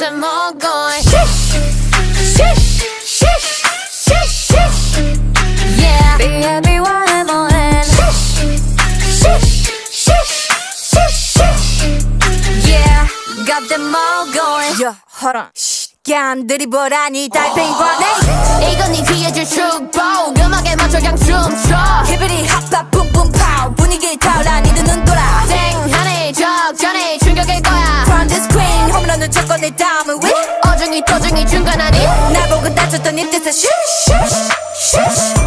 them all going shish, shish, shish, shish, shish. Yeah, BABY 뭐해 shish, shish, shish, shish, shish. Yeah, got them all going. Yeah, hold on. 깐들이 보라니 달팽이관에 이건 네 뒤에 줄 축복 음악에 맞춰 그냥 춤춰 히비리 핫팝 뿜뿜 파우 분위기 타올라 니들 눈 돌아 땡하니 적잖니 충격일 거야 From the screen 홈런을 쳤고 내 다음은 위 어중이 to중이 중간 아니 날 보고 다쳤던 이 뜻은 슈슈슈슈